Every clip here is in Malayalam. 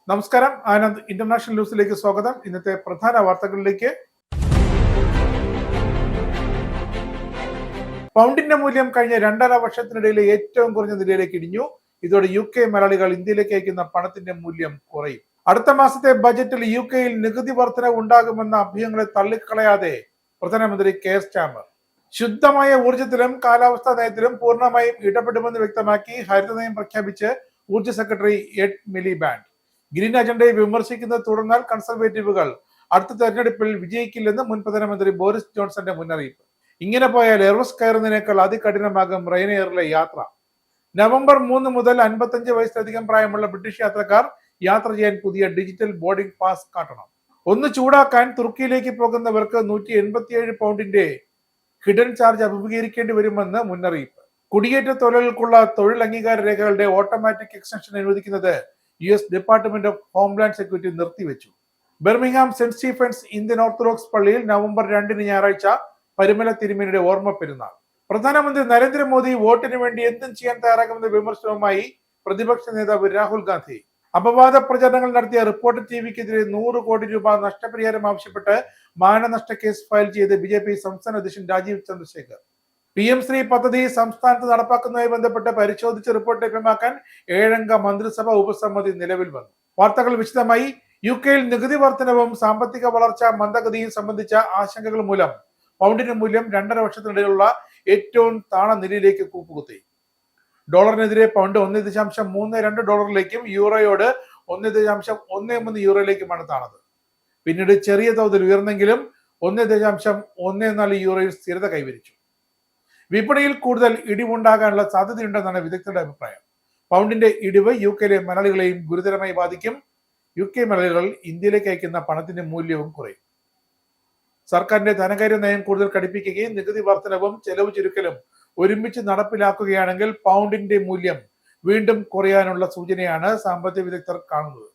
നമസ്കാരം. ആനന്ദ് ഇന്റർനാഷണൽ ന്യൂസിലേക്ക് സ്വാഗതം. ഇന്നത്തെ പ്രധാന വാർത്തകളിലേക്ക്. പൗണ്ടിന്റെ മൂല്യം കഴിഞ്ഞ 2.5 വർഷത്തിനിടയിലെ ഏറ്റവും കുറഞ്ഞ നിലയിലേക്ക് ഇടിഞ്ഞു. ഇതോടെ UK മലയാളികൾ ഇന്ത്യയിലേക്ക് അയക്കുന്ന പണത്തിന്റെ മൂല്യം കുറയും. അടുത്ത മാസത്തെ ബജറ്റിൽ UK-യിൽ നികുതി വർധനവ് ഉണ്ടാകുമെന്ന അഭ്യൂഹങ്ങളെ തള്ളിക്കളയാതെ പ്രധാനമന്ത്രി കെയർ സ്റ്റാമർ ശുദ്ധമായ ഊർജ്ജത്തിലും കാലാവസ്ഥാ നയത്തിലും പൂർണ്ണമായും ഇടപെടുമെന്ന് വ്യക്തമാക്കി ഹരിത നയം പ്രഖ്യാപിച്ച് ഊർജ്ജ സെക്രട്ടറി എഡ് മിലിബാൻഡ്. ഗ്രീൻ അജണ്ടയെ വിമർശിക്കുന്നത് തുടർന്നാൽ കൺസർവേറ്റീവുകൾ അടുത്ത തെരഞ്ഞെടുപ്പിൽ വിജയിക്കില്ലെന്ന് മുൻ പ്രധാനമന്ത്രി ബോറിസ് ജോൺസന്റെ മുന്നറിയിപ്പ്. ഇങ്ങനെ പോയാൽ എയർബസ് കയറുന്നതിനേക്കാൾ അതികഠിനമാകും റെയിനെയറിലെ യാത്ര. നവംബർ 3 മുതൽ 55 വയസ്സിലധികം പ്രായമുള്ള ബ്രിട്ടീഷ് യാത്രക്കാർ യാത്ര ചെയ്യാൻ പുതിയ ഡിജിറ്റൽ ബോർഡിംഗ് പാസ് കാട്ടണം. ഒന്ന് ചൂടാക്കാൻ തുർക്കിയിലേക്ക് പോകുന്നവർക്ക് 187 പൗണ്ടിന്റെ ഹിഡൻ ചാർജ് അഭിമുഖീകരിക്കേണ്ടി വരുമെന്ന് മുന്നറിയിപ്പ്. കുടിയേറ്റ തൊഴിലാളികൾക്കുള്ള തൊഴിൽ അംഗീകാര രേഖകളുടെ ഓട്ടോമാറ്റിക് എക്സ്റ്റൻഷൻ അനുവദിക്കുന്നത് US department of homeland security നിർത്തിവെച്ചു. Birmingham saint Stephen's Indian orthodox പള്ളിയിൽ നവംബർ 2 ഞായറാഴ്ച പരിമല തിരുമേനിയുടെ ഓർമ്മ പെരുന്നാൾ. പ്രധാനമന്ത്രി നരേന്ദ്രമോദി വോട്ടിന് വേണ്ടി എന്തും ചെയ്യാൻ തയ്യാറാകുമെന്ന വിമർശനവുമായി പ്രതിപക്ഷ നേതാവ് രാഹുൽ ഗാന്ധി. അപവാദ പ്രചരണങ്ങൾ നടത്തിയ റിപ്പോർട്ടർ TVക്കെതിരെ 100 കോടി രൂപ നഷ്ടപരിഹാരം ആവശ്യപ്പെട്ട് മാനനഷ്ട കേസ് ഫയൽ ചെയ്ത് BJP സംസ്ഥാന അധ്യക്ഷൻ രാജീവ് ചന്ദ്രശേഖർ. PM ശ്രീ പദ്ധതി സംസ്ഥാനത്ത് നടപ്പാക്കുന്നതുമായി ബന്ധപ്പെട്ട് പരിശോധിച്ച് റിപ്പോർട്ട് ലഭ്യമാക്കാൻ 7-അംഗ മന്ത്രിസഭ ഉപസമിതി നിലവിൽ വന്നു. വാർത്തകൾ വിശദമായി. UK-യിൽ നികുതി വർധനവും സാമ്പത്തിക വളർച്ച മന്ദഗതിയും സംബന്ധിച്ച ആശങ്കകൾ മൂലം പൗണ്ടിന്റെ മൂല്യം 2.5 വർഷത്തിനിടയിലുള്ള ഏറ്റവും താഴ്ന്ന നിലയിലേക്ക് കൂപ്പുകുത്തി. ഡോളറിനെതിരെ പൗണ്ട് 1.32 ഡോളറിലേക്കും യൂറോയോട് 1.13 യൂറോയിലേക്കുമാണ് താണത്. പിന്നീട് ചെറിയ തോതിൽ ഉയർന്നെങ്കിലും 1.14 യൂറോയിൽ സ്ഥിരത കൈവരിച്ചു. വിപണിയിൽ കൂടുതൽ ഇടിവുണ്ടാകാനുള്ള സാധ്യതയുണ്ടെന്നാണ് വിദഗ്ധരുടെ അഭിപ്രായം. പൗണ്ടിന്റെ ഇടിവ് UK-യിലെ മലയാളികളെയും ഗുരുതരമായി ബാധിക്കും. UK മലയാളികൾ ഇന്ത്യയിലേക്ക് അയക്കുന്ന പണത്തിന്റെ മൂല്യവും കുറയും. സർക്കാരിന്റെ ധനകാര്യ നയം കൂടുതൽ കടുപ്പിക്കുകയും നികുതി വർധനവും ചെലവ് ചുരുക്കലും ഒരുമിച്ച് നടപ്പിലാക്കുകയാണെങ്കിൽ പൗണ്ടിന്റെ മൂല്യം വീണ്ടും കുറയാനുള്ള സൂചനയാണ് സാമ്പത്തിക വിദഗ്ധർ കാണുന്നത്.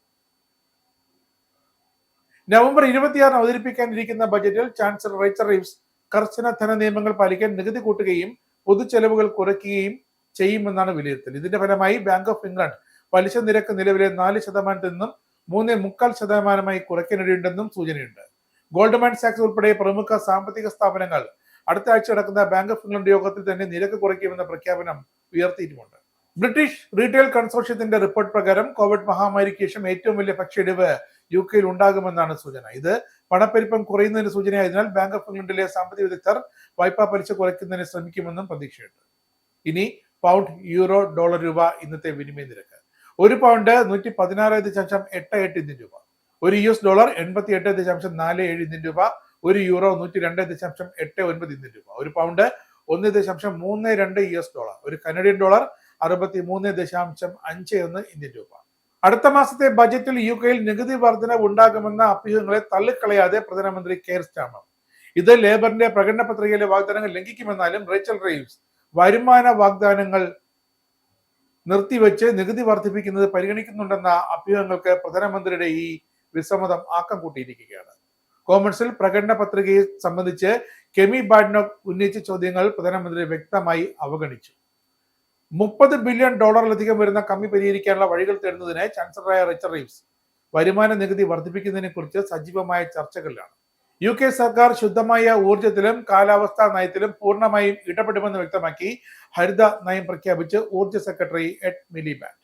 നവംബർ 26 അവതരിപ്പിക്കാനിരിക്കുന്ന ബജറ്റിൽ ചാൻസലർ റേച്ചൽ റീവ്സ് കർശന ധന നിയമങ്ങൾ പാലിക്കാൻ നികുതി കൂട്ടുകയും പൊതുചെലവുകൾ കുറയ്ക്കുകയും ചെയ്യുമെന്നാണ് വിലയിരുത്തൽ. ഇതിന്റെ ഫലമായി ബാങ്ക് ഓഫ് ഇംഗ്ലണ്ട് പലിശ നിരക്ക് നിലവിലെ 4% നിന്നും 3.25% കുറയ്ക്കാനിടയുണ്ടെന്നും സൂചനയുണ്ട്. ഗോൾഡ്മാൻ സാക്സ് ഉൾപ്പെടെ പ്രമുഖ സാമ്പത്തിക സ്ഥാപനങ്ങൾ അടുത്ത ആഴ്ച നടക്കുന്ന ബാങ്ക് ഓഫ് ഇംഗ്ലണ്ട് യോഗത്തിൽ തന്നെ നിരക്ക് കുറയ്ക്കുമെന്ന പ്രഖ്യാപനം ഉയർത്തിയിട്ടുമുണ്ട്. ബ്രിട്ടീഷ് റീറ്റെയിൽ കൺസോർഷ്യത്തിന്റെ റിപ്പോർട്ട് പ്രകാരം കോവിഡ് മഹാമാരിക്ക് ശേഷം ഏറ്റവും വലിയ ഭക്ഷ്യയിടിവ് UK-യിൽ ഉണ്ടാകുമെന്നാണ് സൂചന. ഇത് പണപ്പെരുപ്പം കുറയുന്നതിന് സൂചനയായതിനാൽ ബാങ്ക് ഓഫ് ഇംഗ്ലണ്ടിലെ സാമ്പത്തിക വിദഗ്ധർ വായ്പാ പലിശ കുറയ്ക്കുന്നതിന് ശ്രമിക്കുമെന്നും പ്രതീക്ഷയുണ്ട്. ഇനി പൗണ്ട്, യൂറോ, ഡോളർ, രൂപ ഇന്നത്തെ വിനിമയ നിരക്ക്. ഒരു പൗണ്ട് 116.88 ഇന്ത്യൻ രൂപ, ഒരു US ഡോളർ 88.47 ഇന്ത്യൻ രൂപ, ഒരു യൂറോ 102.89 ഇന്ത്യൻ രൂപ, ഒരു പൗണ്ട് 1.32 US ഡോളർ, ഒരു കനഡിയൻ ഡോളർ 63.51 ഇന്ത്യൻ രൂപ. അടുത്ത മാസത്തെ ബജറ്റിൽ UK-യിൽ നികുതി വർധനവ് ഉണ്ടാകുമെന്ന അഭ്യൂഹങ്ങളെ തള്ളിക്കളയാതെ പ്രധാനമന്ത്രി കെയർ സ്റ്റാമർ. ഇത് ലേബറിന്റെ പ്രകടന പത്രികയിലെ വാഗ്ദാനങ്ങൾ ലംഘിക്കുമെന്നാലും റേച്ചൽ റീവ്സ് വരുമാന വാഗ്ദാനങ്ങൾ നിർത്തിവെച്ച് നികുതി വർദ്ധിപ്പിക്കുന്നത് പരിഗണിക്കുന്നുണ്ടെന്ന അഭ്യൂഹങ്ങൾക്ക് പ്രധാനമന്ത്രിയുടെ ഈ വിസമ്മതം ആക്കം കൂട്ടിയിരിക്കുകയാണ്. കോമൺസിൽ പ്രകടന പത്രികയെ സംബന്ധിച്ച് കെമി ബാഡ്നോക്ക് ഉന്നയിച്ച ചോദ്യങ്ങൾ പ്രധാനമന്ത്രി വ്യക്തമായി അവഗണിച്ചു. $30 ബില്യൺ വരുന്ന കമ്മി പരിഹരിക്കാനുള്ള വഴികൾ തേടുന്നതിന് ചാൻസലറായ റേച്ചൽ റീവ്സ് വരുമാന നികുതി വർദ്ധിപ്പിക്കുന്നതിനെ കുറിച്ച് സജീവമായ ചർച്ചകളിലാണ്. UK സർക്കാർ ശുദ്ധമായ ഊർജ്ജത്തിലും കാലാവസ്ഥാ നയത്തിലും പൂർണ്ണമായും ഇടപെടുമെന്ന് വ്യക്തമാക്കി ഹരിത നയം പ്രഖ്യാപിച്ച് ഊർജ്ജ സെക്രട്ടറി എഡ് മിലിബാൻഡ്.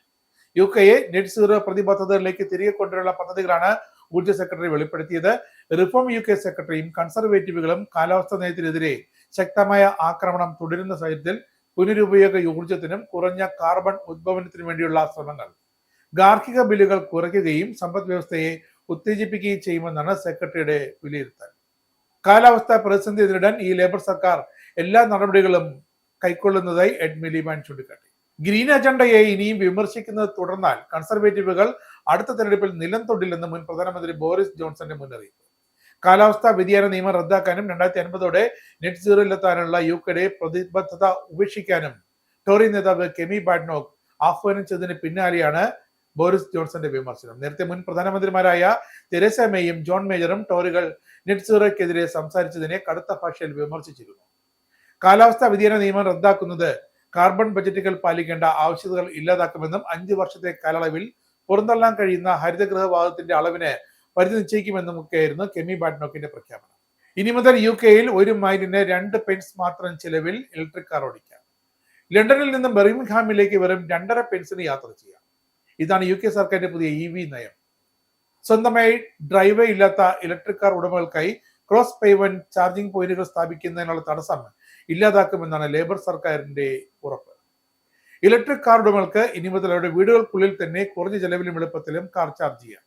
UK-യെ നെറ്റ് സീറോ പ്രതിബദ്ധതകളിലേക്ക് തിരികെ കൊണ്ടുവരുന്ന പദ്ധതികളാണ് ഊർജ്ജ സെക്രട്ടറി വെളിപ്പെടുത്തിയത്. റിഫോം UK സെക്രട്ടറിയും കൺസർവേറ്റീവുകളും കാലാവസ്ഥാ നയത്തിനെതിരെ ശക്തമായ ആക്രമണം തുടരുന്ന സാഹചര്യത്തിൽ പുനരുപയോഗ ഊർജ്ജത്തിനും കുറഞ്ഞ കാർബൺ ഉദ്ഭവനത്തിനും വേണ്ടിയുള്ള ശ്രമങ്ങൾ ഗാർഹിക ബില്ലുകൾ കുറയ്ക്കുകയും സമ്പദ് വ്യവസ്ഥയെ ഉത്തേജിപ്പിക്കുകയും ചെയ്യുമെന്നാണ് സെക്രട്ടറിയുടെ വിലയിരുത്തൽ. കാലാവസ്ഥാ പ്രതിസന്ധി നേരിടാൻ ഈ ലേബർ സർക്കാർ എല്ലാ നടപടികളും കൈക്കൊള്ളുന്നതായി എഡ് മിലിബാൻഡ് ചൂണ്ടിക്കാട്ടി. ഗ്രീൻ അജണ്ടയെ ഇനിയും വിമർശിക്കുന്നത് തുടർന്നാൽ കൺസർവേറ്റീവുകൾ അടുത്ത തെരഞ്ഞെടുപ്പിൽ നിലം തൊടില്ലെന്ന് മുൻ പ്രധാനമന്ത്രി ബോറിസ് ജോൺസന്റെ മുന്നറിയിപ്പ്. കാലാവസ്ഥാ വ്യതിയാന നിയമം റദ്ദാക്കാനും 2050 നെറ്റ് സീറോയിലെത്താനുള്ള UK-യുടെ പ്രതിബദ്ധത ഉപേക്ഷിക്കാനും ടോറി നേതാവ് കെമി ബാഡ്നോക്ക് ആഹ്വാനം ചെയ്തതിന് പിന്നാലെയാണ് ബോറിസ് ജോൺസന്റെ വിമർശനം. നേരത്തെ മുൻ പ്രധാനമന്ത്രിമാരായ തെരേസ മേയും ജോൺ മേജറും ടോറികൾ നെറ്റ് സീറോയ്ക്കെതിരെ സംസാരിച്ചതിനെ കടുത്ത ഭാഷയിൽ വിമർശിച്ചിരുന്നു. കാലാവസ്ഥാ വ്യതിയാന നിയമം റദ്ദാക്കുന്നത് കാർബൺ ബജറ്റുകൾ പാലിക്കേണ്ട ആവശ്യകതകൾ ഇല്ലാതാക്കുമെന്നും 5 വർഷത്തെ കാലയളവിൽ പുറന്തള്ളാൻ കഴിയുന്ന ഹരിതഗൃഹവാതത്തിന്റെ അളവിന് പരിധി നിശ്ചയിക്കുമെന്നുമൊക്കെയായിരുന്നു കെമി ബാഡ്നോക്കിന്റെ പ്രഖ്യാപനം. ഇനി മുതൽ UK-യിൽ 1 മൈലിന് 2 പെൻസ് മാത്രം ചിലവിൽ ഇലക്ട്രിക് കാർ ഓടിക്കാം. ലണ്ടനിൽ നിന്നും ബർമിംഗ്ഹാമിലേക്ക് വെറും 2.5 പെൻസിന് യാത്ര ചെയ്യാം. ഇതാണ് UK സർക്കാരിന്റെ പുതിയ EV നയം. സ്വന്തമായി ഡ്രൈവേ ഇല്ലാത്ത ഇലക്ട്രിക് കാർ ഉടമകൾക്കായി ക്രോസ് പേയ്മെന്റ് ചാർജിംഗ് പോയിന്റുകൾ സ്ഥാപിക്കുന്നതിനുള്ള തടസ്സം ഇല്ലാതാക്കുമെന്നാണ് ലേബർ സർക്കാരിന്റെ ഉറപ്പ്. ഇലക്ട്രിക് കാർ ഉടമകൾക്ക് ഇനി മുതൽ അവരുടെ വീടുകൾക്കുള്ളിൽ തന്നെ കുറഞ്ഞ ചെലവിലും എളുപ്പത്തിലും കാർ ചാർജ് ചെയ്യാം.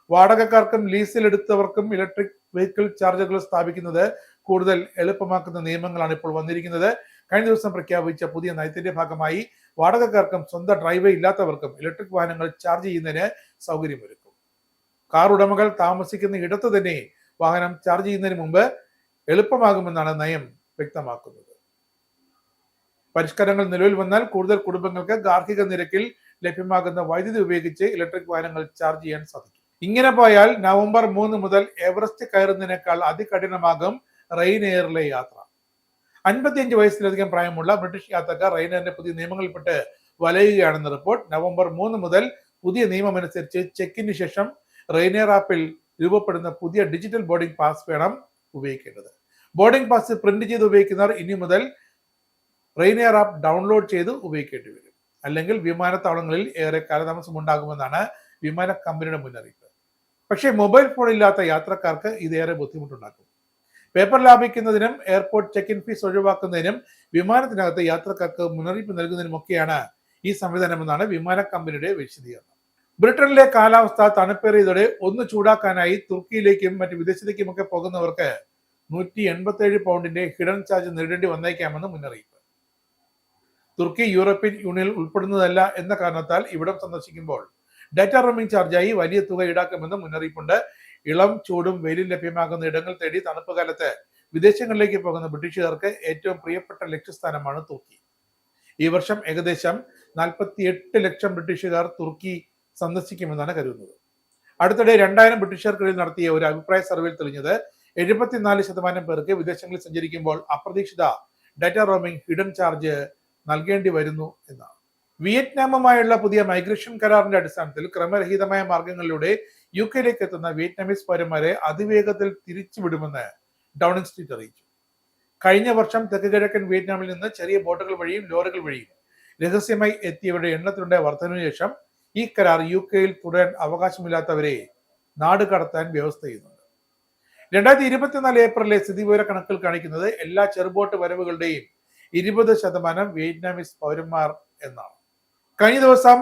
വാടകക്കാർക്കും ലീസിൽ എടുത്തവർക്കും ഇലക്ട്രിക് വെഹിക്കിൾ ചാർജറുകൾ സ്ഥാപിക്കുന്നത് കൂടുതൽ എളുപ്പമാക്കുന്ന നിയമങ്ങളാണ് ഇപ്പോൾ വന്നിരിക്കുന്നത്. കഴിഞ്ഞ ദിവസം പ്രഖ്യാപിച്ച പുതിയ നയത്തിന്റെ ഭാഗമായി വാടകക്കാർക്കും സ്വന്തം ഡ്രൈവേ ഇല്ലാത്തവർക്കും ഇലക്ട്രിക് വാഹനങ്ങൾ ചാർജ് ചെയ്യുന്നതിന് സൗകര്യമൊരുക്കും. കാർ ഉടമകൾ താമസിക്കുന്ന ഇടത്ത് തന്നെ വാഹനം ചാർജ് ചെയ്യുന്നതിന് മുമ്പ് എളുപ്പമാകുമെന്നാണ് നയം വ്യക്തമാക്കുന്നത്. പരിഷ്കാരങ്ങൾ നിലവിൽ വന്നാൽ കൂടുതൽ കുടുംബങ്ങൾക്ക് ഗാർഹിക നിരക്കിൽ ലഭ്യമാകുന്ന വൈദ്യുതി ഉപയോഗിച്ച് ഇലക്ട്രിക് വാഹനങ്ങൾ ചാർജ് ചെയ്യാൻ സാധിക്കും. ഇങ്ങനെ പോയാൽ നവംബർ 3 മുതൽ എവറസ്റ്റ് കയറുന്നതിനേക്കാൾ അതികഠിനമാകും റെയിനെയറിലെ യാത്ര. 55 വയസ്സിലധികം പ്രായമുള്ള ബ്രിട്ടീഷ് യാത്രക്കാർ റെയിനെയറിന്റെ പുതിയ നിയമങ്ങളിൽപ്പെട്ട് വലയുകയാണെന്ന് റിപ്പോർട്ട്. നവംബർ 3 മുതൽ പുതിയ നിയമമനുസരിച്ച് ചെക്കിന് ശേഷം റെയിനെയർ ആപ്പിൽ രൂപപ്പെടുന്ന പുതിയ ഡിജിറ്റൽ ബോർഡിംഗ് പാസ് വേണം ഉപയോഗിക്കേണ്ടത്. ബോർഡിംഗ് പാസ് പ്രിന്റ് ചെയ്ത് ഉപയോഗിക്കുന്നവർ ഇനി മുതൽ റെയിനെയർ ആപ്പ് ഡൗൺലോഡ് ചെയ്ത് ഉപയോഗിക്കേണ്ടി വരും. അല്ലെങ്കിൽ വിമാനത്താവളങ്ങളിൽ ഏറെ കാലതാമസം ഉണ്ടാകുമെന്നാണ് വിമാന കമ്പനിയുടെ മുന്നറിയിപ്പ്. പക്ഷേ മൊബൈൽ ഫോൺ ഇല്ലാത്ത യാത്രക്കാർക്ക് ഇതേറെ ബുദ്ധിമുട്ടുണ്ടാക്കും. പേപ്പർ ലാഭിക്കുന്നതിനും എയർപോർട്ട് ചെക്ക് ഇൻ ഫീസ് ഒഴിവാക്കുന്നതിനും വിമാനത്തിനകത്ത് യാത്രക്കാർക്ക് മുന്നറിയിപ്പ് നൽകുന്നതിനുമൊക്കെയാണ് ഈ സംവിധാനമെന്നാണ് വിമാന കമ്പനിയുടെ വിശദീകരണം. ബ്രിട്ടനിലെ കാലാവസ്ഥ തണുപ്പേറിയതോടെ ഒന്ന് ചൂടാക്കാനായി തുർക്കിയിലേക്കും മറ്റ് വിദേശത്തേക്കുമൊക്കെ പോകുന്നവർക്ക് 187 പൗണ്ടിന്റെ ഹിഡൻ ചാർജ് നേരിടേണ്ടി വന്നേക്കാമെന്ന് മുന്നറിയിപ്പ്. തുർക്കി യൂറോപ്യൻ യൂണിയനിൽ ഉൾപ്പെടുന്നതല്ല എന്ന കാരണത്താൽ ഇവിടം സന്ദർശിക്കുമ്പോൾ ഡാറ്റ റോമിംഗ് ചാർജായി വലിയ തുക ഈടാക്കുമെന്ന് മുന്നറിയിപ്പുണ്ട്. ഇളം ചൂടും വെയിലും ലഭ്യമാകുന്ന ഇടങ്ങൾ തേടി തണുപ്പ് കാലത്ത് വിദേശങ്ങളിലേക്ക് പോകുന്ന ബ്രിട്ടീഷുകാർക്ക് ഏറ്റവും പ്രിയപ്പെട്ട ലക്ഷ്യസ്ഥാനമാണ് തുർക്കി. ഈ വർഷം ഏകദേശം 48 ലക്ഷം ബ്രിട്ടീഷുകാർ തുർക്കി സന്ദർശിക്കുമെന്നാണ് കരുതുന്നത്. അടുത്തിടെ 2000 ബ്രിട്ടീഷുകാർക്കിടയിൽ നടത്തിയ ഒരു അഭിപ്രായ സർവേയിൽ തെളിഞ്ഞത് 74% പേർക്ക് വിദേശങ്ങളിൽ സഞ്ചരിക്കുമ്പോൾ അപ്രതീക്ഷിത ഡാറ്റ റോമിംഗ് ഹിഡൻ ചാർജ് നൽകേണ്ടി വരുന്നു എന്നാണ്. വിയറ്റ്നാമുമായുള്ള പുതിയ മൈഗ്രേഷൻ കരാറിന്റെ അടിസ്ഥാനത്തിൽ ക്രമരഹിതമായ മാർഗങ്ങളിലൂടെ UK-യിലേക്ക് എത്തുന്ന വിയറ്റ്നാമീസ് പൗരന്മാരെ അതിവേഗത്തിൽ തിരിച്ചുവിടുമെന്ന് ഡൗണിംഗ് സ്ട്രീറ്റ് അറിയിച്ചു. കഴിഞ്ഞ വർഷം തെക്ക് കിഴക്കൻ വിയറ്റ്നാമിൽ നിന്ന് ചെറിയ ബോട്ടുകൾ വഴിയും ലോറികൾ വഴിയും രഹസ്യമായി എത്തിയവരുടെ എണ്ണത്തിലുണ്ടായ വർധനവിന് ശേഷം ഈ കരാർ UK-യിൽ തുടരാൻ അവകാശമില്ലാത്തവരെ നാട് കടത്താൻ വ്യവസ്ഥ ചെയ്യുന്നുണ്ട്. 2024 ഏപ്രിലെ സ്ഥിതിവിവര കണക്കുകൾ കാണിക്കുന്നത് എല്ലാ ചെറുബോട്ട് വരവുകളുടെയും 20% വിയറ്റ്നാമീസ് പൗരന്മാർ എന്നാണ്. കഴിഞ്ഞ ദിവസം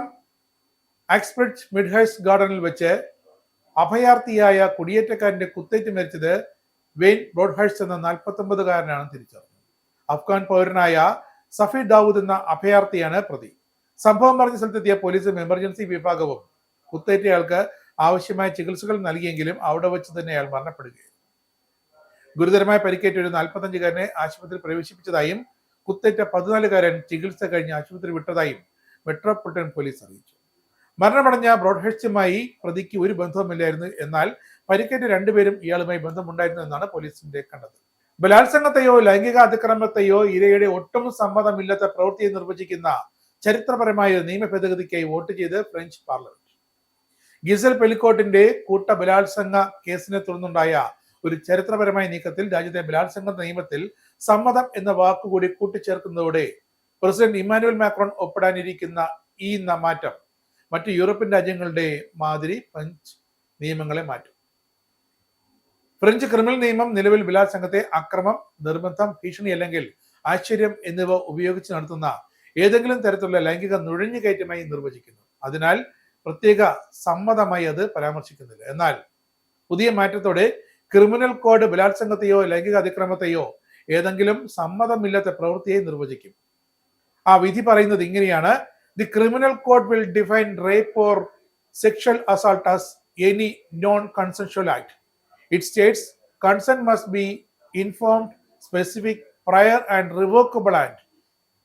ആക്സ്ബ്രിഡ്ജ് മിഡ്ഹൈസ്റ്റ് ഗാർഡനിൽ വെച്ച് അഭയാർത്ഥിയായ കുടിയേറ്റക്കാരന്റെ കുത്തേറ്റ് മരിച്ചത് വെയ്ൻ ബ്രോഡ്ഹൈസ്റ്റ് എന്ന 49-കാരനാണ് തിരിച്ചറിഞ്ഞത്. അഫ്ഗാൻ പൗരനായ സഫി ദാവൂദ് എന്ന അഭയാർത്ഥിയാണ് പ്രതി. സംഭവം പറഞ്ഞ സ്ഥലത്തെത്തിയ പോലീസും എമർജൻസി വിഭാഗവും കുത്തേറ്റയാൾക്ക് ആവശ്യമായ ചികിത്സകൾ നൽകിയെങ്കിലും അവിടെ വെച്ച് തന്നെ അയാൾ മരണപ്പെടുകയായിരുന്നു. ഗുരുതരമായ പരിക്കേറ്റ ഒരു 45-കാരനെ ആശുപത്രിയിൽ പ്രവേശിപ്പിച്ചതായും കുത്തേറ്റ 14-കാരൻ ചികിത്സ കഴിഞ്ഞ് ആശുപത്രി വിട്ടതായും മെട്രോപൊളിറ്റൻ പോലീസ് അറിയിച്ചു. മരണമടഞ്ഞ ബ്രോഡ്ഹൈസ്റ്റുമായി പ്രതിക്ക് ഒരു ബന്ധവുമില്ലായിരുന്നു. എന്നാൽ പരിക്കേറ്റ 2 പേരും ഇയാളുമായി ബന്ധമുണ്ടായിരുന്നു എന്നാണ് പോലീസിന്റെ കണ്ടെത്തൽ. ബലാത്സംഗത്തെയോ ലൈംഗിക അതിക്രമത്തെയോ ഇരയുടെ ഒട്ടും സമ്മതമില്ലാത്ത പ്രവൃത്തിയെ നിർവചിക്കുന്ന ചരിത്രപരമായ നിയമ ഭേദഗതിക്കായി വോട്ട് ചെയ്ത് ഫ്രഞ്ച് പാർലമെന്റ്. ഗിസൽ പെലിക്കോട്ടിന്റെ കൂട്ട ബലാത്സംഗ കേസിനെ തുടർന്നുണ്ടായ ഒരു ചരിത്രപരമായ നീക്കത്തിൽ രാജ്യത്തെ ബലാത്സംഗ നിയമത്തിൽ സമ്മതം എന്ന വാക്കുകൂടി കൂട്ടിച്ചേർക്കുന്നതോടെ പ്രസിഡന്റ് ഇമ്മാനുവൽ മാക്രോൺ ഒപ്പിടാനിരിക്കുന്ന ഈ മാറ്റം മറ്റു യൂറോപ്യൻ രാജ്യങ്ങളുടെ മാതിരി ഫ്രഞ്ച് നിയമങ്ങളെ മാറ്റും. ഫ്രഞ്ച് ക്രിമിനൽ നിയമം നിലവിൽ ബലാത്സംഗത്തെ അക്രമം, നിർബന്ധം, ഭീഷണി അല്ലെങ്കിൽ ആശ്ചര്യം എന്നിവ ഉപയോഗിച്ച് നടത്തുന്ന ഏതെങ്കിലും തരത്തിലുള്ള ലൈംഗിക നുഴഞ്ഞുകയറ്റമായി നിർവചിക്കുന്നു. അതിനാൽ പ്രത്യേക സമ്മതമായി അത് പരാമർശിക്കുന്നില്ല. എന്നാൽ പുതിയ മാറ്റത്തോടെ ക്രിമിനൽ കോഡ് ബലാത്സംഗത്തെയോ ലൈംഗിക അതിക്രമത്തെയോ ഏതെങ്കിലും സമ്മതമില്ലാത്ത പ്രവൃത്തിയെ നിർവചിക്കും. ആ വിധി പറയുന്നത് ഇങ്ങനെയാണ്: the criminal code will define rape or sexual assault as any non consensual act. It states consent must be informed, specific, prior and revocable and